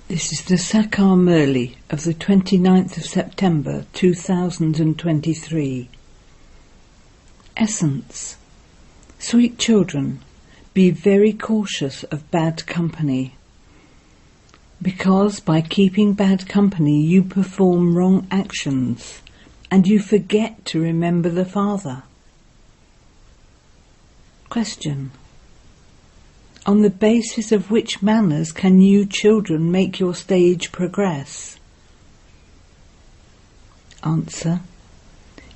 This is the Sakar MURLI of the 29th of September 2023. Essence. Sweet children, be very cautious of bad company, because by keeping bad company you perform wrong actions and you forget to remember the Father. Question. On the basis of which manners can you children make your stage progress? Answer.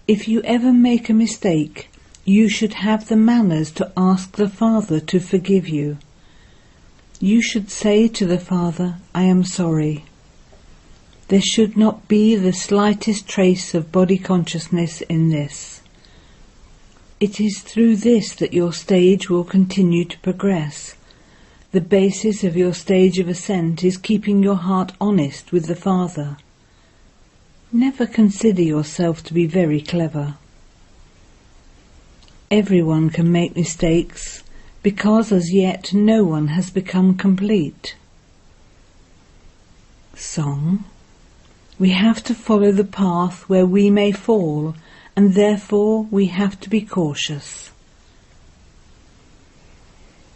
If you ever make a mistake, you should have the manners to ask the Father to forgive you. You should say to the Father, I am sorry. There should not be the slightest trace of body consciousness in this. It is through this that your stage will continue to progress. The basis of your stage of ascent is keeping your heart honest with the Father. Never consider yourself to be very clever. Everyone can make mistakes, because as yet no one has become complete. Song. We have to follow the path where we may fall, and therefore we have to be cautious.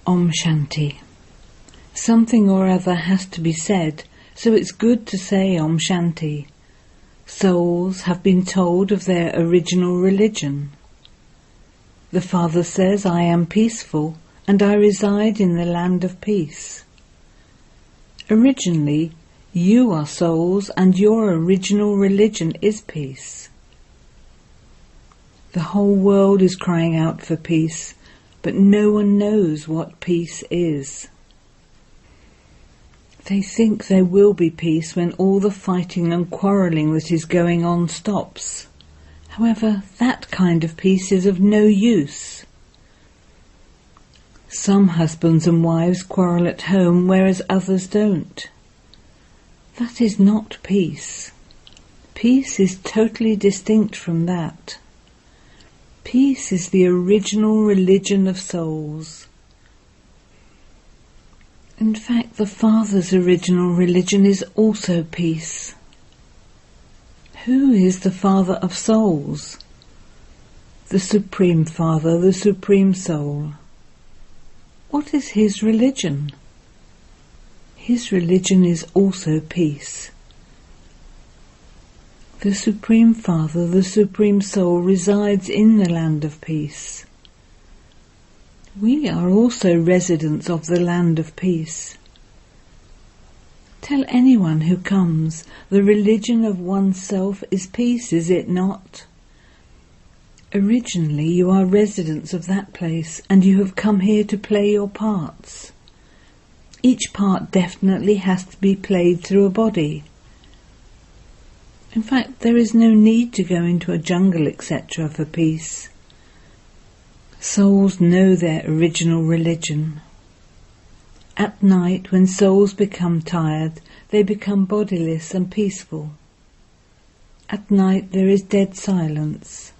Om Shanti. Something or other has to be said, so it's good to say Om Shanti. Souls have been told of their original religion. The Father says, I am peaceful, and I reside in the land of peace. Originally, you are souls, and your original religion is peace. The whole world is crying out for peace, but no one knows what peace is. They think there will be peace when all the fighting and quarrelling that is going on stops. However, that kind of peace is of no use. Some husbands and wives quarrel at home, whereas others don't. That is not peace. Peace is totally distinct from that. Peace is the original religion of souls. In fact, the Father's original religion is also peace. Who is the Father of souls? The Supreme Father, the Supreme Soul. What is his religion? His religion is also peace. The Supreme Father, the Supreme Soul, resides in the land of peace. We are also residents of the land of peace. Tell anyone who comes, the religion of oneself is peace, is it not? Originally you are residents of that place, and you have come here to play your parts. Each part definitely has to be played through a body. In fact, there is no need to go into a jungle, etc. for peace. Souls know their original religion. At night, when souls become tired, they become bodiless and peaceful. At night there is dead silence.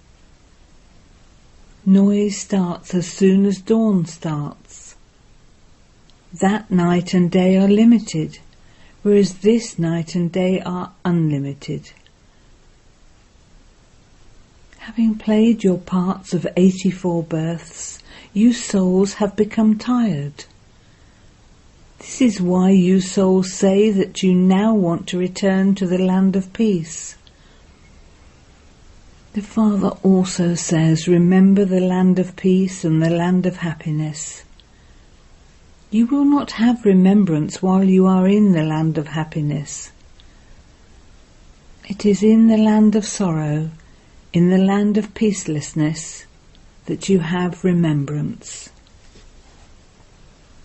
Noise starts as soon as dawn starts. That night and day are limited, whereas this night and day are unlimited. Having played your parts of 84 births, you souls have become tired. This is why you souls say that you now want to return to the land of peace. The Father also says, remember the land of peace and the land of happiness. You will not have remembrance while you are in the land of happiness. It is in the land of sorrow, in the land of peacelessness, that you have remembrance.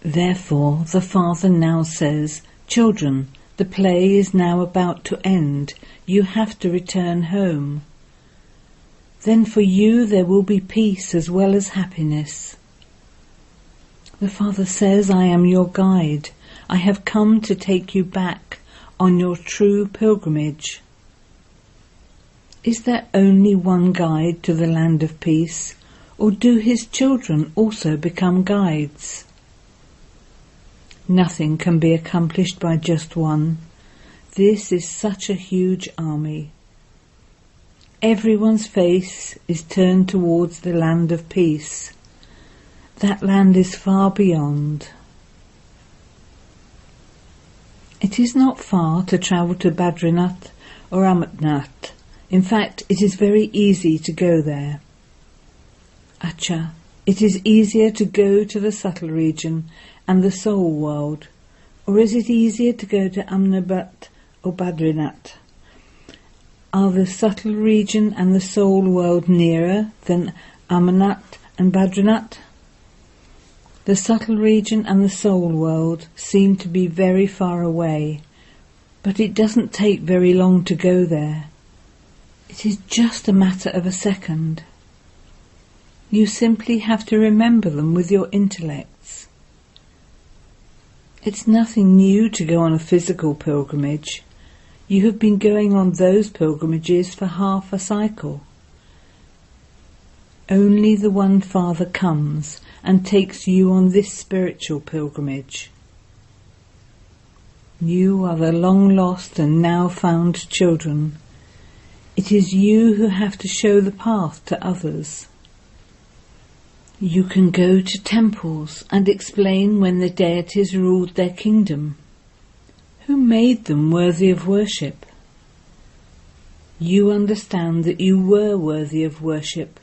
Therefore the Father now says, children, the play is now about to end. You have to return home. Then for you there will be peace as well as happiness. The Father says, I am your guide. I have come to take you back on your true pilgrimage. Is there only one guide to the land of peace, or do his children also become guides? Nothing can be accomplished by just one. This is such a huge army. Everyone's face is turned towards the land of peace. That land is far beyond. It is not far to travel to Badrinath or Amarnath. In fact, it is very easy to go there. Acha, it is easier to go to the subtle region and the soul world, or is it easier to go to Amarnath or Badrinath? Are the subtle region and the soul world nearer than Amarnath and Badrinath? The subtle region and the soul world seem to be very far away, but it doesn't take very long to go there. It is just a matter of a second. You simply have to remember them with your intellects. It's nothing new to go on a physical pilgrimage. You have been going on those pilgrimages for half a cycle. Only the One Father comes and takes you on this spiritual pilgrimage. You are the long lost and now found children. It is you who have to show the path to others. You can go to temples and explain when the deities ruled their kingdom. Who made them worthy of worship? You understand that you were worthy of worship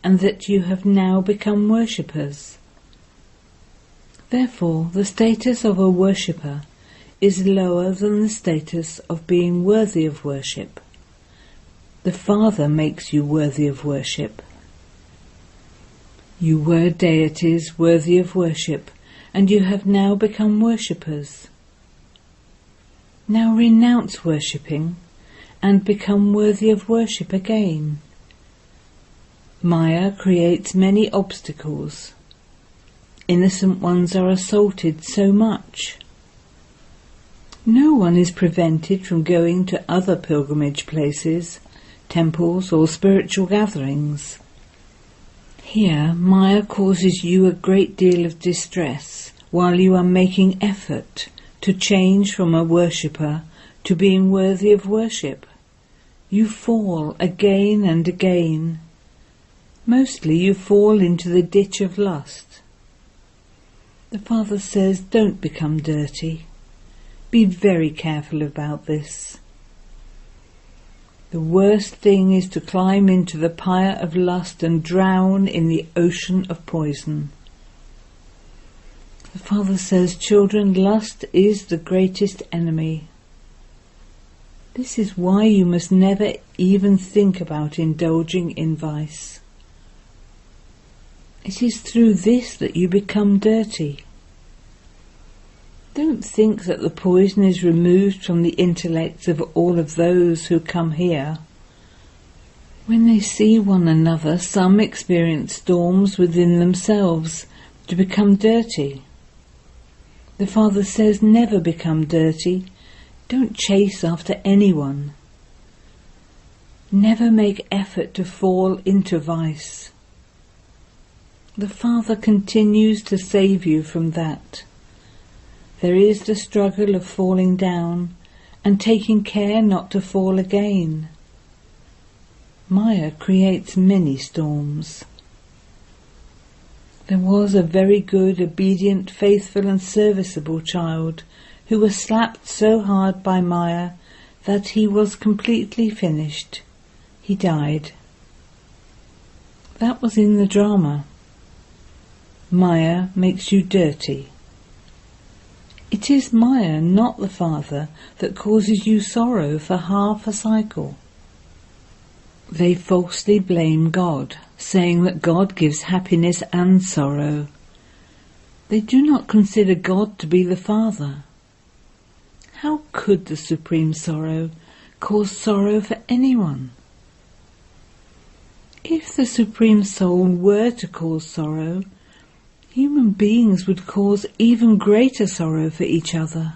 and that you have now become worshippers. Therefore, the status of a worshipper is lower than the status of being worthy of worship. The Father makes you worthy of worship. You were deities worthy of worship, and you have now become worshippers. Now renounce worshipping and become worthy of worship again. Maya creates many obstacles. Innocent ones are assaulted so much. No one is prevented from going to other pilgrimage places, temples or spiritual gatherings. Here, Maya causes you a great deal of distress while you are making effort to change from a worshipper to being worthy of worship. You fall again and again. Mostly you fall into the ditch of lust. The Father says, don't become dirty. Be very careful about this. The worst thing is to climb into the pyre of lust and drown in the ocean of poison. The Father says, children, lust is the greatest enemy. This is why you must never even think about indulging in vice. It is through this that you become dirty. Don't think that the poison is removed from the intellects of all of those who come here. When they see one another, some experience storms within themselves to become dirty. The Father says, never become dirty. Don't chase after anyone. Never make effort to fall into vice. The Father continues to save you from that. There is the struggle of falling down and taking care not to fall again. Maya creates many storms. There was a very good, obedient, faithful and serviceable child who was slapped so hard by Maya that he was completely finished. He died. That was in the drama. Maya makes you dirty. It is Maya, not the Father, that causes you sorrow for half a cycle. They falsely blame God, saying that God gives happiness and sorrow. They do not consider God to be the Father. How could the Supreme Sorrow cause sorrow for anyone? If the Supreme Soul were to cause sorrow, human beings would cause even greater sorrow for each other.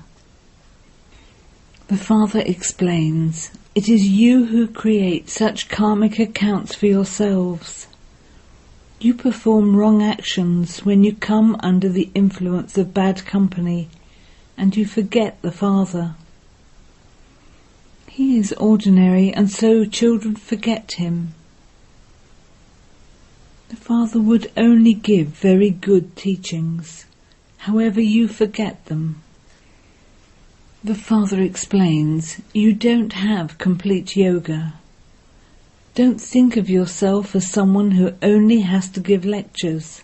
The Father explains, it is you who create such karmic accounts for yourselves. You perform wrong actions when you come under the influence of bad company. and you forget the Father. He is ordinary, and so children forget him. The Father would only give very good teachings, however you forget them. The Father explains, you don't have complete yoga. Don't think of yourself as someone who only has to give lectures.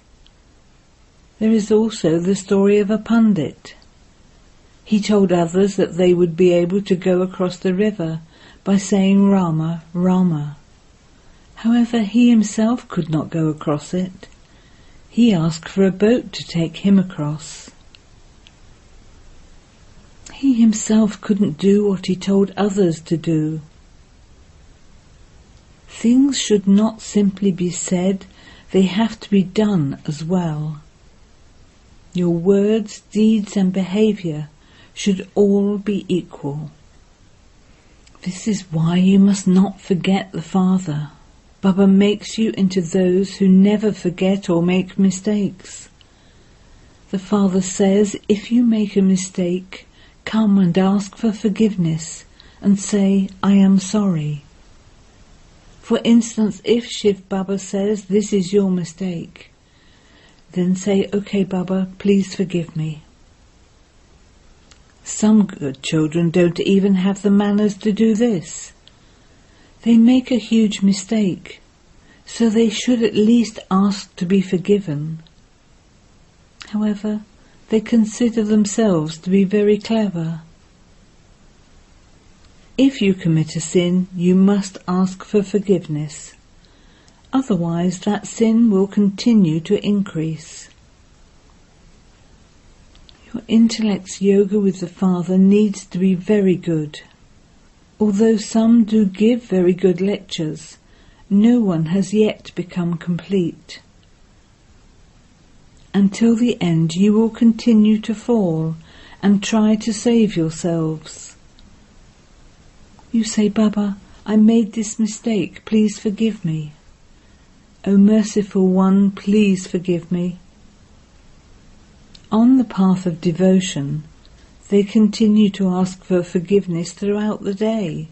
There is also the story of a pundit. He told others that they would be able to go across the river by saying Rama, Rama. However, he himself could not go across it. He asked for a boat to take him across. He himself couldn't do what he told others to do. Things should not simply be said, they have to be done as well. Your words, deeds and behaviour should all be equal. This is why you must not forget the Father. Baba makes you into those who never forget or make mistakes. The Father says, if you make a mistake, come and ask for forgiveness and say, I am sorry. For instance, if Shiv Baba says, this is your mistake, then say, okay Baba, please forgive me. Some good children don't even have the manners to do this. They make a huge mistake, so they should at least ask to be forgiven. However, they consider themselves to be very clever. If you commit a sin, you must ask for forgiveness. Otherwise, that sin will continue to increase. Your intellect's yoga with the Father needs to be very good. Although some do give very good lectures, no one has yet become complete. Until the end you will continue to fall and try to save yourselves. You say, Baba, I made this mistake, please forgive me. O merciful one, please forgive me. On the path of devotion, they continue to ask for forgiveness throughout the day.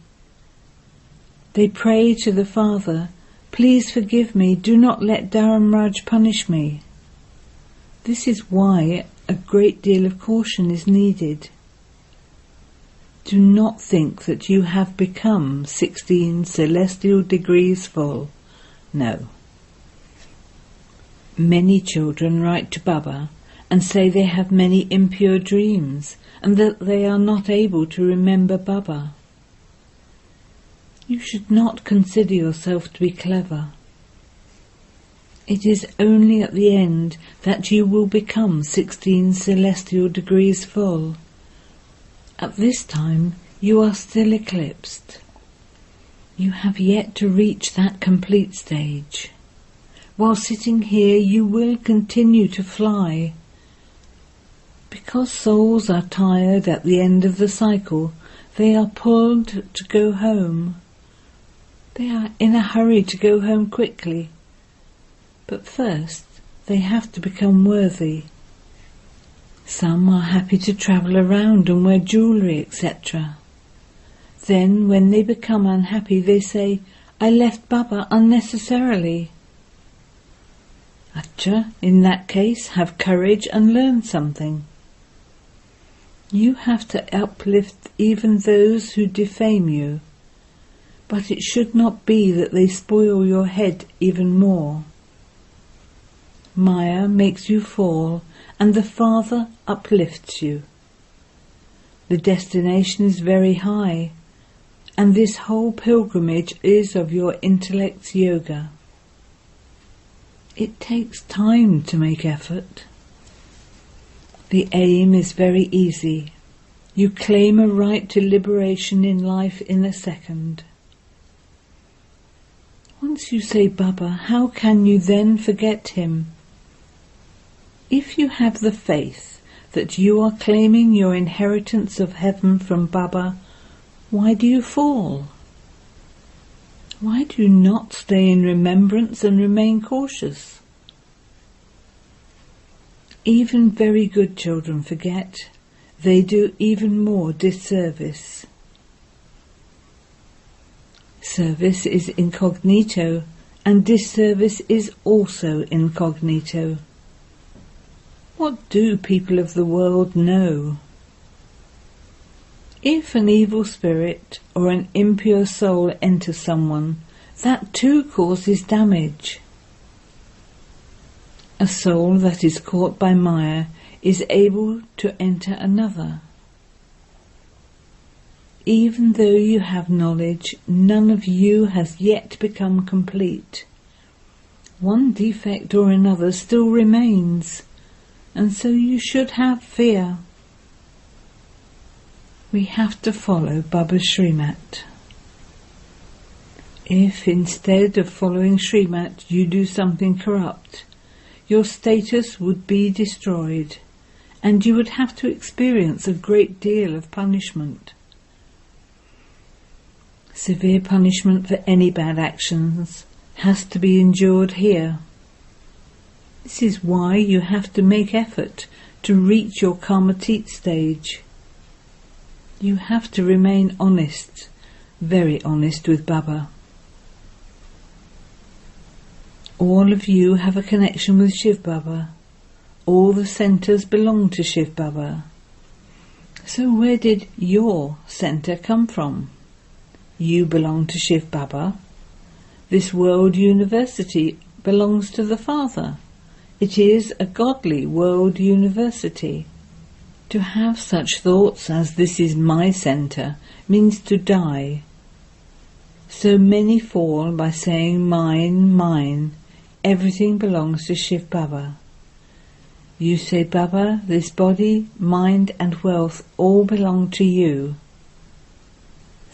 They pray to the Father, please forgive me, do not let Dharamraj punish me. This is why a great deal of caution is needed. Do not think that you have become 16 celestial degrees full. No. Many children write to Baba and say they have many impure dreams and that they are not able to remember Baba. You should not consider yourself to be clever. It is only at the end that you will become 16 celestial degrees full. At this time you are still eclipsed. You have yet to reach that complete stage. While sitting here you will continue to fly. Because souls are tired at the end of the cycle, they are pulled to go home. They are in a hurry to go home quickly. But first they have to become worthy. Some are happy to travel around and wear jewellery, etc. Then when they become unhappy they say, I left Baba unnecessarily. Acha, in that case, have courage and learn something. You have to uplift even those who defame you, but it should not be that they spoil your head even more. Maya makes you fall, and the Father uplifts you. The destination is very high, and this whole pilgrimage is of your intellect's yoga. It takes time to make effort. The aim is very easy. You claim a right to liberation in life in a second. Once you say Baba, how can you then forget him? If you have the faith that you are claiming your inheritance of heaven from Baba, why do you fall? Why do you not stay in remembrance and remain cautious? Even very good children forget. they do even more disservice. Service is incognito, and disservice is also incognito. What do people of the world know? If an evil spirit or an impure soul enters someone, that too causes damage. A soul that is caught by Maya is able to enter another. Even though you have knowledge, none of you has yet become complete. One defect or another still remains, and so you should have fear. We have to follow Baba's Srimat. If instead of following Srimat you do something corrupt, your status would be destroyed, and you would have to experience a great deal of punishment. Severe punishment for any bad actions has to be endured here. This is why you have to make effort to reach your Karmatit stage. You have to remain honest, very honest with Baba. All of you have a connection with Shiv Baba. All the centres belong to Shiv Baba. So where did your centre come from? You belong to Shiv Baba. This world university belongs to the Father. It is a godly world university. To have such thoughts as this is my centre means to die. So many fall by saying mine, mine. Everything belongs to Shiv Baba. You say, Baba, this body, mind and wealth all belong to you.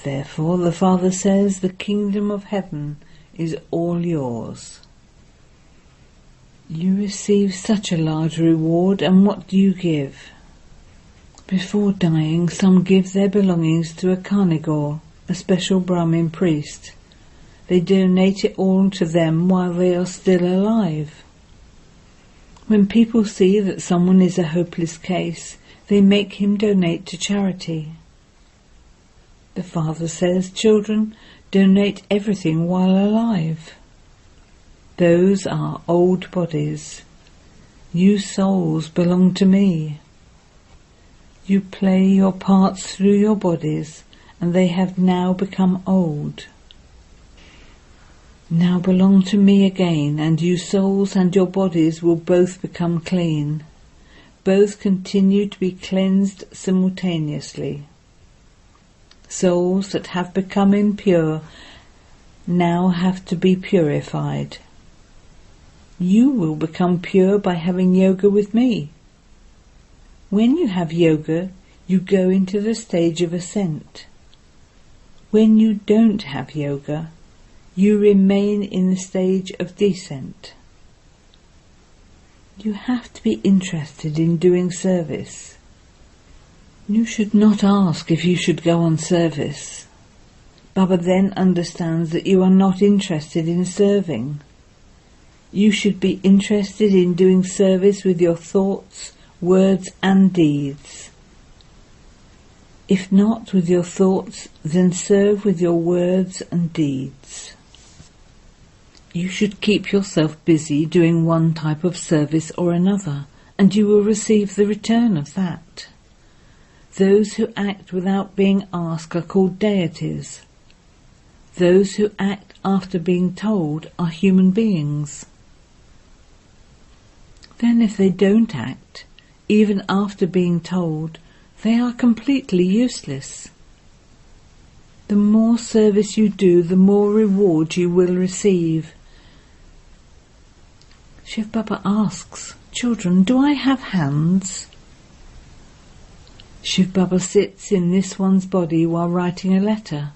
Therefore the Father says the kingdom of heaven is all yours. You receive such a large reward, and what do you give? Before dying, some give their belongings to a carnivore, a special Brahmin priest. They donate it all to them while they are still alive. When people see that someone is a hopeless case, they make him donate to charity. The Father says, children, donate everything while alive. Those are old bodies. You souls belong to me. You play your parts through your bodies, and they have now become old. Now belong to me again, and you souls and your bodies will both become clean. Both continue to be cleansed simultaneously. Souls that have become impure now have to be purified. You will become pure by having yoga with me. When you have yoga, you go into the stage of ascent. When you don't have yoga, you remain in the stage of descent. You have to be interested in doing service. You should not ask if you should go on service. Baba then understands that you are not interested in serving. You should be interested in doing service with your thoughts, words and deeds. If not with your thoughts, then serve with your words and deeds. You should keep yourself busy doing one type of service or another, and you will receive the return of that. Those who act without being asked are called deities. Those who act after being told are human beings. Then if they don't act, even after being told, they are completely useless. The more service you do, the more reward you will receive. Shiv Baba asks, children, do I have hands? Shiv Baba sits in this one's body while writing a letter.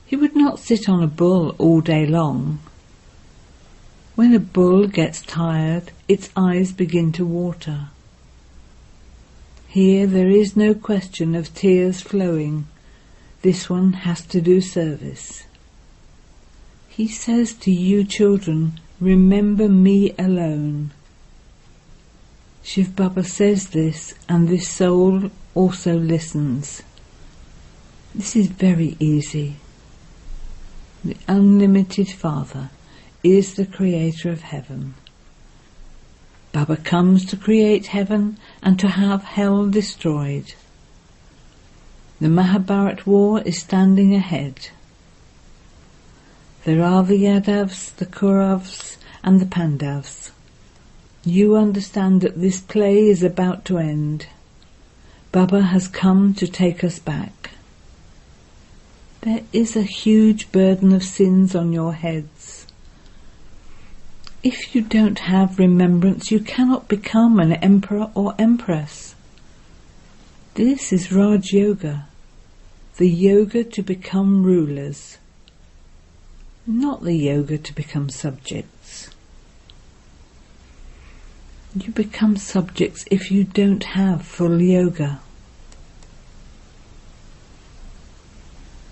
He would not sit on a bull all day long. When a bull gets tired, its eyes begin to water. Here there is no question of tears flowing. This one has to do service. He says to you children, remember me alone. Shiv Baba says this, and this soul also listens. This is very easy. The unlimited Father is the creator of heaven. Baba comes to create heaven and to have hell destroyed. The Mahabharat war is standing ahead. There are the Yadavs, the Kauravas and the Pandavas. You understand that this play is about to end. Baba has come to take us back. There is a huge burden of sins on your heads. If you don't have remembrance, you cannot become an emperor or empress. This is Raj Yoga, the yoga to become rulers, not the yoga to become subjects. You become subjects if you don't have full yoga.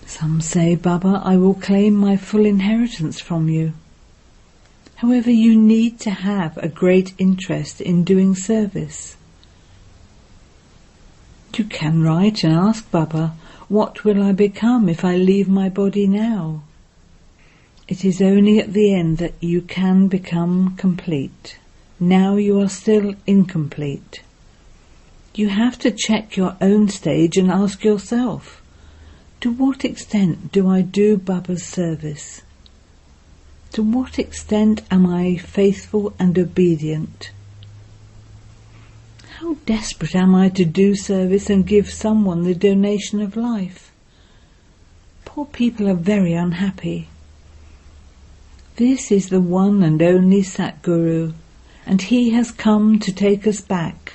Some say, Baba, I will claim my full inheritance from you. However, you need to have a great interest in doing service. You can write and ask Baba, what will I become if I leave my body now? It is only at the end that you can become complete. Now you are still incomplete. You have to check your own stage and ask yourself, to what extent do I do Baba's service? To what extent am I faithful and obedient? How desperate am I to do service and give someone the donation of life? Poor people are very unhappy. This is the one and only Satguru, and he has come to take us back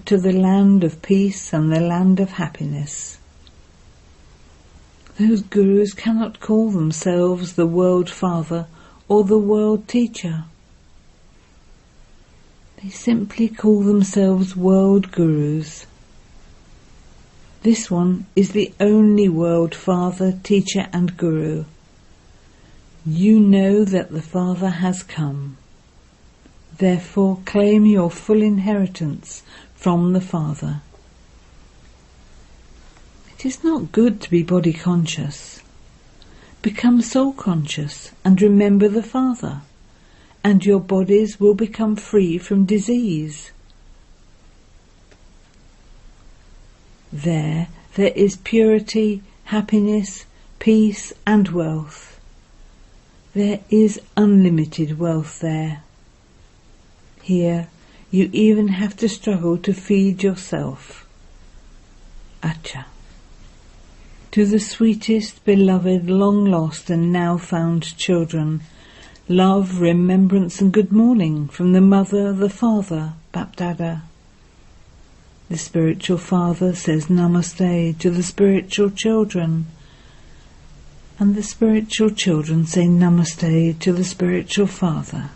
to the land of peace and the land of happiness. Those gurus cannot call themselves the world father or the world teacher. They simply call themselves world gurus. This one is the only world father, teacher and guru. You know that the Father has come. Therefore claim your full inheritance from the Father. It is not good to be body conscious. Become soul conscious and remember the Father, and your bodies will become free from disease. There is purity, happiness, peace and wealth. There is unlimited wealth there. Here you even have to struggle to feed yourself. Acha. To the sweetest, beloved, long-lost and now-found children, love, remembrance and good morning from the Mother, the Father, Bapdada. The spiritual Father says Namaste to the spiritual children, and the spiritual children say Namaste to the spiritual Father.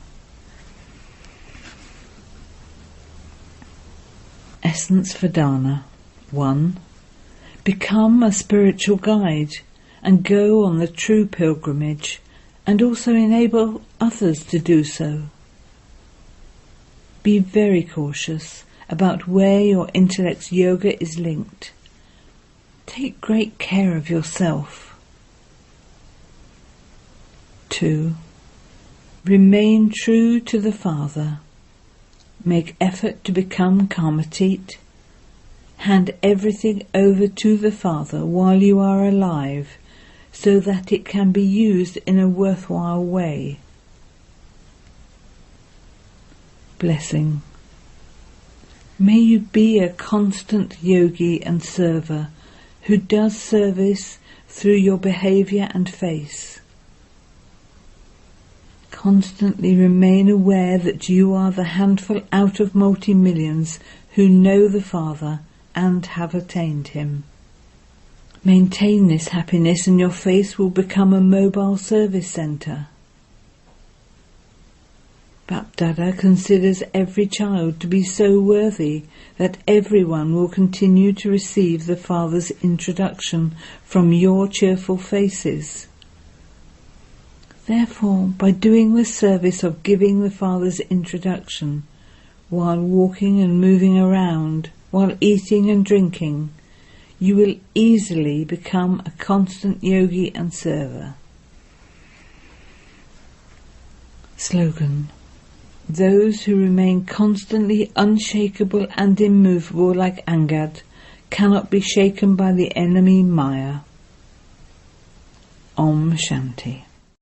Essence for Dana. 1. Become a spiritual guide and go on the true pilgrimage, and also enable others to do so. Be very cautious about where your intellect's yoga is linked. Take great care of yourself. 2. Remain true to the Father. Make effort to become Karmatit. Hand everything over to the Father while you are alive, so that it can be used in a worthwhile way. Blessing. May you be a constant yogi and server who does service through your behaviour and face. Constantly remain aware that you are the handful out of multi-millions who know the Father and have attained him. Maintain this happiness and your face will become a mobile service centre. Bapdada considers every child to be so worthy that everyone will continue to receive the Father's introduction from your cheerful faces. Therefore, by doing the service of giving the Father's introduction, while walking and moving around, while eating and drinking, you will easily become a constant yogi and server. Slogan: those who remain constantly unshakable and immovable like Angad cannot be shaken by the enemy Maya. Om Shanti.